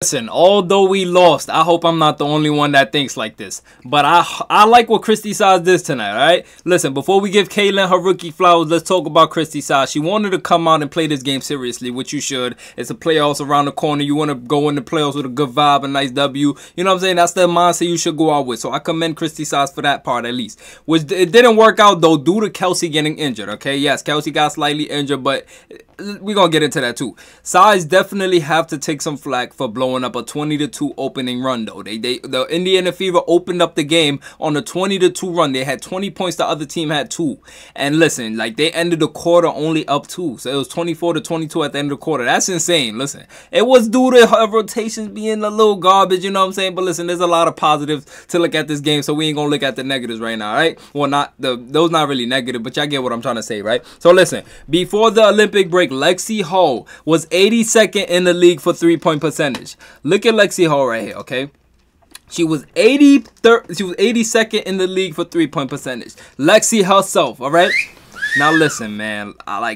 Listen, although we lost, I hope I'm not the only one that thinks like this. But I like what Christy Size did tonight, alright? Listen, before we give Kaylin her rookie flowers, let's talk about Christy Size. She wanted to come out and play this game seriously, which you should. It's a playoffs around the corner. You want to go in the playoffs with a good vibe, a nice W. You know what I'm saying? That's the mindset you should go out with. So I commend Christy Size for that part at least. Which it didn't work out though due to Kelsey getting injured, okay? Yes, Kelsey got slightly injured, but we're going to get into that too. Size definitely have to take some flack for blowing up a 20-2 opening run though. The Indiana Fever opened up the game on a 20-2 run. They had 20 points. The other team had 2. And listen, like they ended the quarter only up 2. So it was 24-22 at the end of the quarter. That's insane. Listen, it was due to her rotations being a little garbage, you know what I'm saying? But listen, there's a lot of positives to look at this game, so we ain't going to look at the negatives right now, right? Well, those not really negative, but y'all get what I'm trying to say, right? So listen, before the Olympic break, Lexie Hull was 82nd in the league for 3-point percentage. Look at Lexie Hull right here, okay? She was 82nd in the league for 3-point percentage. Lexie herself, all right? Now listen, man.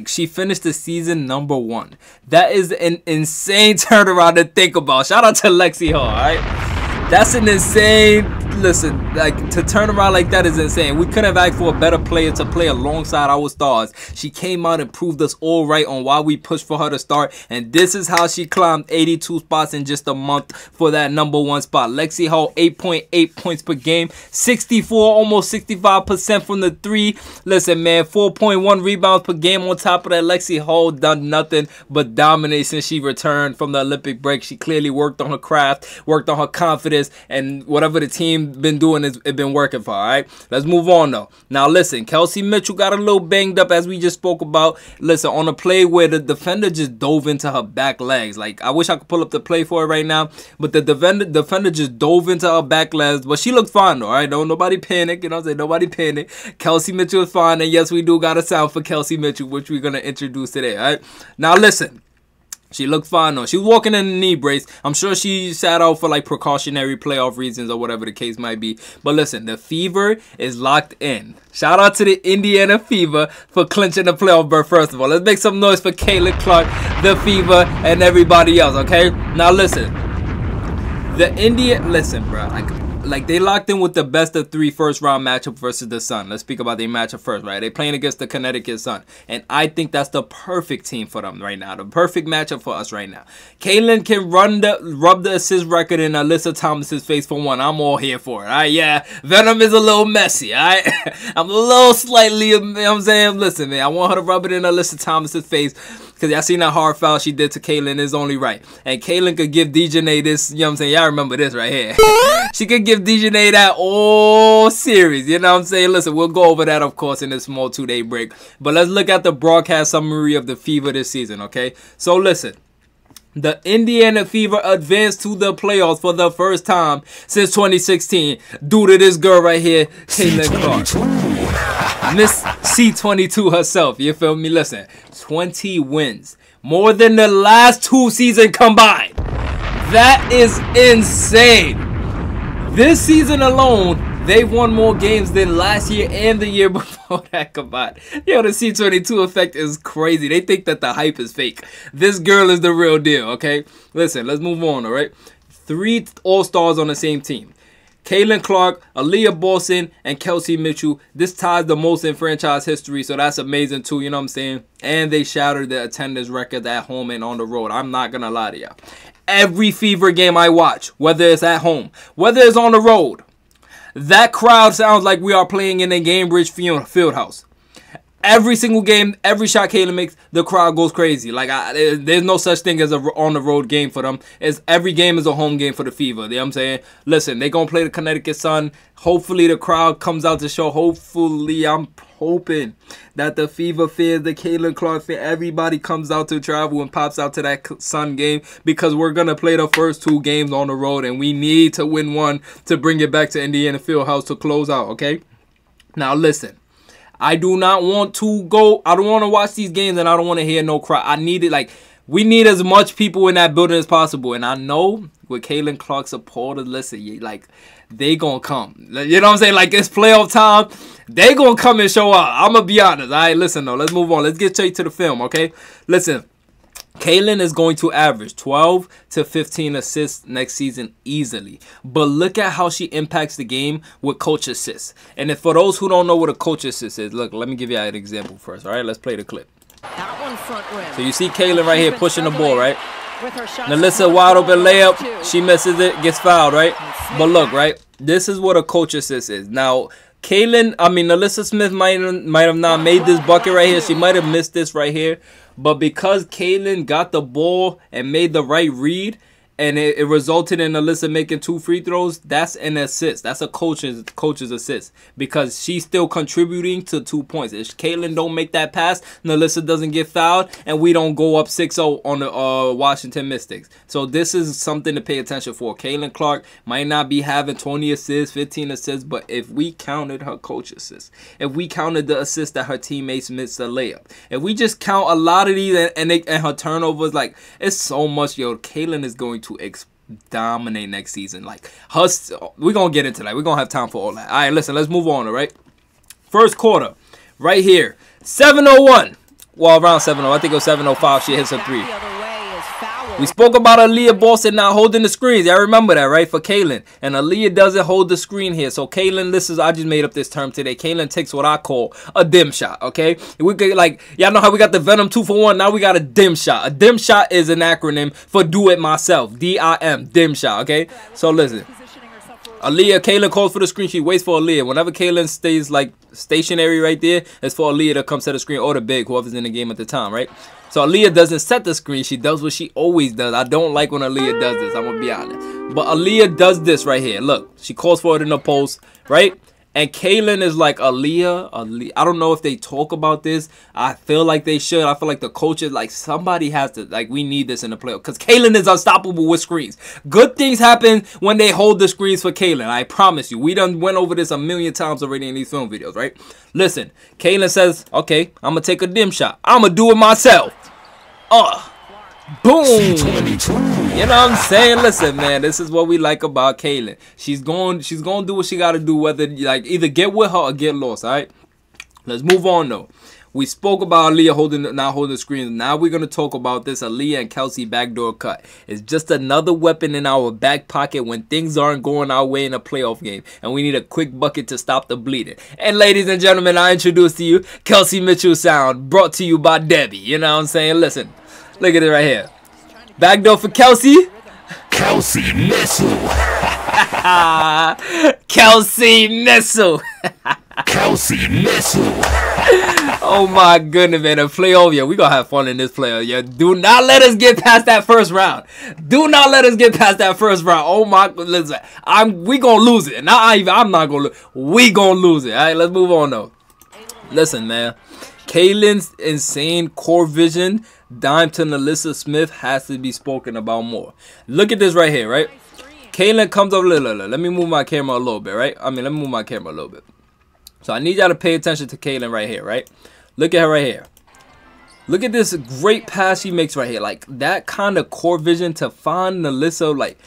She finished the season #1. That is an insane turnaround to think about. Shout out to Lexie Hull, all right? That's an insane. Listen, like to turn around like that is insane. We couldn't have asked for a better player to play alongside our stars. She came out and proved us all right on why we pushed for her to start, and this is how she climbed 82 spots in just a month for that #1 spot. Lexie Hull, 8.8 points per game, 64, almost 65% from the 3. Listen, man, 4.1 rebounds per game on top of that. Lexie Hull done nothing but dominate since she returned from the Olympic break. She clearly worked on her craft, worked on her confidence, and whatever the team been doing is it been working for her. All right, let's move on though. Now listen, Kelsey Mitchell got a little banged up as we just spoke about. Listen, on a play where the defender just dove into her back legs. Like I wish I could pull up the play for it right now, but the defender just dove into her back legs. But she looked fine though. All right, don't nobody panic. You know what I'm saying? Nobody panic. Kelsey Mitchell is fine, and yes, we do got a sound for Kelsey Mitchell, which we're gonna introduce today. All right, now listen. She looked fine though. She was walking in a knee brace. I'm sure she sat out for like precautionary playoff reasons or whatever the case might be. But listen, the Fever is locked in. Shout out to the Indiana Fever for clinching the playoff berth. First of all, let's make some noise for Caitlin Clark, the Fever, and everybody else. Okay. Now listen, listen, bro. Like they locked in with the best of 3 first-round matchup versus the Sun. Let's speak about their matchup first, right? They're playing against the Connecticut Sun, and I think that's the perfect team for them right now. The perfect matchup for us right now. Kaylin can rub the assist record in Alyssa Thomas's face for one. I'm all here for it. All right, yeah. Venom is a little messy. All right, I'm a little slightly. You know what I'm saying, listen, man. I want her to rub it in Alyssa Thomas's face. Because y'all seen that hard foul she did to Kaylin is only right. And Kaylin could give Dejanay this, you know what I'm saying? Y'all remember this right here. She could give Dejanay that all series. You know what I'm saying? Listen, we'll go over that, of course, in this small 2-day break. But let's look at the broadcast summary of the Fever this season, okay? So listen. The Indiana Fever advanced to the playoffs for the first time since 2016 due to this girl right here, Caitlin Clark. Miss C22 herself, you feel me? Listen, 20 wins. More than the last 2 seasons combined. That is insane. This season alone, they've won more games than last year and the year before that combined. Yo, the C22 effect is crazy. They think that the hype is fake. This girl is the real deal, okay? Listen, let's move on, all right? 3 All-Stars on the same team. Caitlin Clark, Aaliyah Boston, and Kelsey Mitchell. This ties the most in franchise history, so that's amazing too, you know what I'm saying? And they shattered the attendance record at home and on the road. I'm not going to lie to y'all. Every Fever game I watch, whether it's at home, whether it's on the road, that crowd sounds like we are playing in a Gainbridge Fieldhouse. Every single game, every shot Kaylin makes, the crowd goes crazy. Like, there's no such thing as a on-the-road game for them. Every game is a home game for the Fever. You know what I'm saying? Listen, they're going to play the Connecticut Sun. Hopefully, the crowd comes out to show. Hopefully, I'm hoping that the Fever fans, the Caitlin Clark fan, everybody comes out to travel and pops out to that Sun game, because we're going to play the first 2 games on the road, and we need to win one to bring it back to Indiana Fieldhouse to close out, okay? Now, listen. I do not want to go. I don't want to watch these games, and I don't want to hear no crowd. I need it. Like, we need as much people in that building as possible. And I know with Caitlin Clark supporters, listen, like, they gonna come. You know what I'm saying? Like, it's playoff time. They gonna come and show up. I'm gonna be honest. All right, listen though. Let's move on. Let's get straight to the film, okay? Listen. Kaylin is going to average 12 to 15 assists next season easily. But look at how she impacts the game with coach assists. And if for those who don't know what a coach assist is, look, let me give you an example first. All right, let's play the clip. That one front rim. So you see Kaylin right here pushing the ball, right? NaLyssa wide open layup. She misses it, gets fouled, right? But look, right? This is what a coach assist is. Now, NaLyssa Smith might have not made this bucket right here. She might have missed this right here. But because Kaylin got the ball and made the right read, and it resulted in NaLyssa making 2 free throws, that's an assist. That's a coach's assist because she's still contributing to 2 points. If Kaylin don't make that pass, NaLyssa doesn't get fouled, and we don't go up 6-0 on the Washington Mystics. So this is something to pay attention for. Caitlin Clark might not be having 20 assists, 15 assists, but if we counted her coach assists, if we counted the assists that her teammates missed the layup, if we just count a lot of these and her turnovers, like, it's so much, yo, Kaylin is going to dominate next season. Like, we're gonna get into that. We're gonna have time for all that. All right, listen, let's move on. All right, first quarter right here, 7:01. Well, around 7:0. I think it was 7:05. She hits a 3. We spoke about Aaliyah Boston not holding the screens. Y'all remember that, right? For Kaylin. And Aaliyah doesn't hold the screen here. So Kaylin, I just made up this term today. Kaylin takes what I call a dim shot, okay? We could, like, y'all know how we got the Venom 2-for-1? Now we got a dim shot. A dim shot is an acronym for do it myself. D-I-M, dim shot, okay? So listen. Kaylin calls for the screen. She waits for Aaliyah. Whenever Kaylin stays, like, stationary right there, it's for Aaliyah to come set the screen, or the big, whoever's in the game at the time, right? So Aaliyah doesn't set the screen. She does what she always does. I don't like when Aaliyah does this. I'm going to be honest. But Aaliyah does this right here. Look, she calls for it in the post, right? And Kaylin is like, Aaliyah. I don't know if they talk about this. I feel like they should. I feel like the coaches, like, somebody has to, like, we need this in the playoffs. Because Kaylin is unstoppable with screens. Good things happen when they hold the screens for Kaylin. I promise you. We done went over this a million times already in these film videos, right? Listen, Kaylin says, okay, I'm going to take a dim shot. I'm going to do it myself. Boom. You know what I'm saying? Listen, man, this is what we like about Kaylin. She's going to do what she got to do, whether, like, either get with her or get lost, all right? Let's move on, though. We spoke about Aaliyah not holding the screen. Now we're going to talk about this Aaliyah and Kelsey backdoor cut. It's just another weapon in our back pocket when things aren't going our way in a playoff game. And we need a quick bucket to stop the bleeding. And ladies and gentlemen, I introduce to you Kelsey Mitchell Sound, brought to you by Debbie. You know what I'm saying? Listen, look at it right here. Backdoor for Kelsey. Kelsey Missile. Kelsey Missile. Kelsey Missile. Oh my goodness, man. The playoff, yeah, we gonna have fun in this playoff. Yeah, do not let us get past that first round. Do not let us get past that first round. Oh my, listen, we gonna lose it. I'm not gonna lose. We gonna lose it. All right, let's move on though. Listen, man. Kaylin's insane core vision, dime to NaLyssa Smith, has to be spoken about more. Look at this right here, right? Kaylin comes over. Let me move my camera a little bit, right? Let me move my camera a little bit. So I need y'all to pay attention to Kaylin right here, right? Look at her right here. Look at this great pass she makes right here. Like, that kind of core vision to find NaLyssa. Like,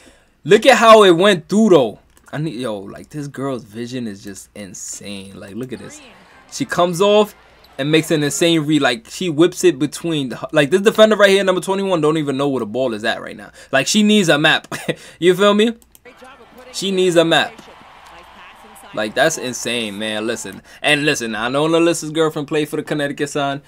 look at how it went through, though. Like, this girl's vision is just insane. Like, look at this. She comes off and makes an insane read. Like, she whips it between, like, this defender right here, number 21, don't even know where the ball is at right now. Like, she needs a map. You feel me? She needs a map. Like, that's insane, man. Listen. And listen, I know NaLyssa's girlfriend played for the Connecticut Sun.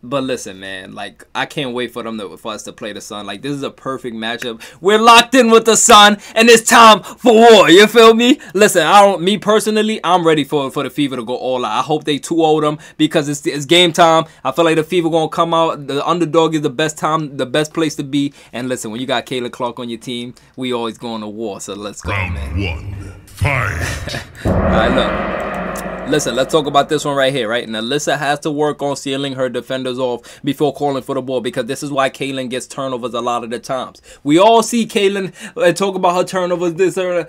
But listen, man, like, I can't wait for us to play the Sun. Like, this is a perfect matchup. We're locked in with the Sun, and it's time for war. You feel me? Listen, me personally, I'm ready for the Fever to go all out. I hope they 2-0 them because it's game time. I feel like the Fever gonna come out. The underdog is the best time, the best place to be. And listen, when you got Caitlin Clark on your team, we always going to war. So let's go, man. Round 1, fight. All right, look. Listen, let's talk about this one right here, right? NaLyssa has to work on sealing her defenders off before calling for the ball because this is why Kaylin gets turnovers a lot of the times. We all see Kaylin talk about her turnovers, this or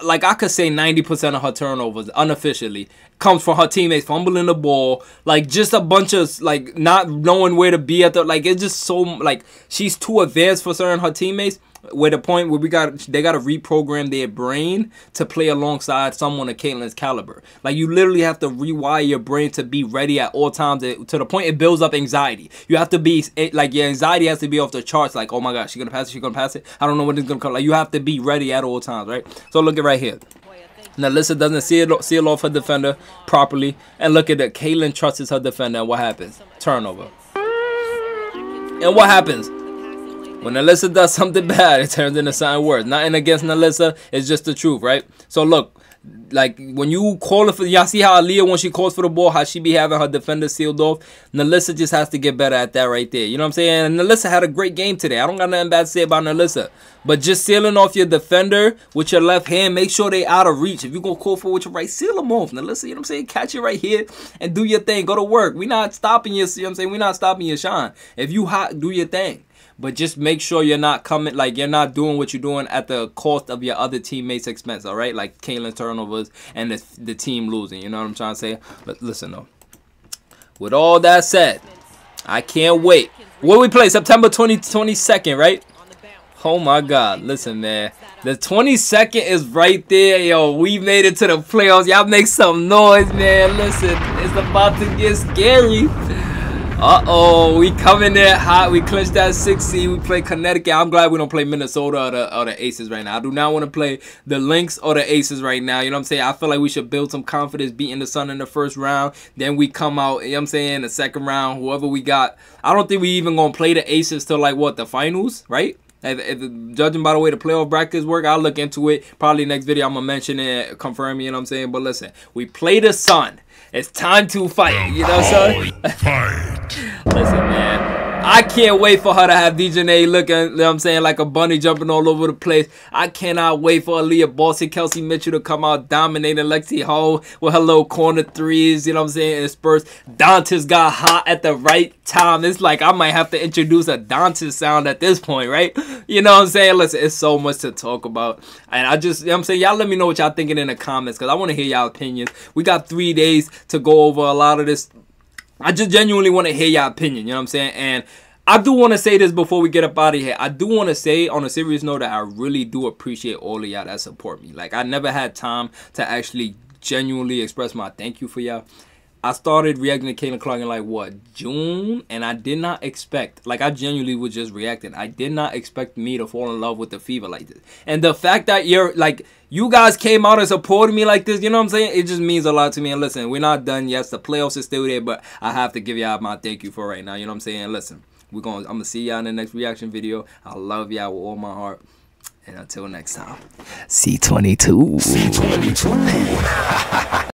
like, I could say 90% of her turnovers unofficially comes from her teammates fumbling the ball, like, just a bunch of, like, not knowing where to be at the, like, it's just so, like, she's too advanced for certain her teammates. where the point where they gotta reprogram their brain to play alongside someone of Caitlin's caliber. Like, you literally have to rewire your brain to be ready at all times, to the point it builds up anxiety. You have to be like, your anxiety has to be off the charts. Like, oh my gosh, she's gonna pass it, she's gonna pass it. I don't know when it's gonna come. Like, you have to be ready at all times, right? So look at right here. Nalissa doesn't seal off her defender properly, and look at that. Caitlyn trusts her defender, and what happens? Turnover. And what happens? When Nalissa does something bad, it turns into something worse. Nothing against Nalissa, it's just the truth, right? So look, like, when you call it for, y'all see how Aaliyah, when she calls for the ball, how she be having her defender sealed off? Nalissa just has to get better at that right there. You know what I'm saying? And Nalissa had a great game today. I don't got nothing bad to say about Nalissa. But just sealing off your defender with your left hand, make sure they out of reach. If you're going to call for with your right, seal them off, Nalissa. You know what I'm saying? Catch it right here and do your thing. Go to work. We not stopping you. You know what I'm saying? We not stopping your shine. If you hot, do your thing. But just make sure you're not coming, like, you're not doing what you're doing at the cost of your other teammates' expense, all right? Like Caitlyn's turnovers and the team losing. You know what I'm trying to say? But listen, though. With all that said, I can't wait. What we play? September 22nd, right? Oh, my God. Listen, man. The 22nd is right there. Yo, we made it to the playoffs. Y'all make some noise, man. Listen, it's about to get scary. Uh-oh, we coming there hot. We clinched that 6th seed. We play Connecticut. I'm glad we don't play Minnesota or the Aces right now. I do not want to play the Lynx or the Aces right now. You know what I'm saying? I feel like we should build some confidence beating the Sun in the first round. Then we come out, you know what I'm saying, the second round, whoever we got. I don't think we even going to play the Aces till, like, what, the finals, right? If judging by the way the playoff brackets work, I'll look into it. Probably next video I'm going to mention it, confirm, you know what I'm saying? But listen, we play the Sun. It's time to fight, you know what I'm saying? Listen, man. I can't wait for her to have Dejanay looking, you know what I'm saying, like a bunny jumping all over the place. I cannot wait for Aaliyah Boston, Kelsey Mitchell to come out dominating Lexi Hall with her little corner threes, you know what I'm saying, and Spurs. Dantas got hot at the right time. It's like I might have to introduce a Dantas sound at this point, right? You know what I'm saying? Listen, it's so much to talk about. And I just, you know what I'm saying, y'all let me know what y'all thinking in the comments, because I want to hear y'all opinions. We got 3 days to go over a lot of this. I just genuinely want to hear your opinion, you know what I'm saying? And I do want to say this before we get up out of here. I do want to say, on a serious note, that I really do appreciate all of y'all that support me. Like, I never had time to actually genuinely express my thank you for y'all. I started reacting to Caitlin Clark in, like, what, June? And I did not expect, like, I genuinely was just reacting. I did not expect me to fall in love with the Fever like this. And the fact that you're, like, you guys came out and supported me like this, you know what I'm saying? It just means a lot to me. And listen, we're not done. Yes, the playoffs is still there, but I have to give y'all my thank you for right now. You know what I'm saying? Listen, I'm going to see y'all in the next reaction video. I love y'all with all my heart. And until next time, C22.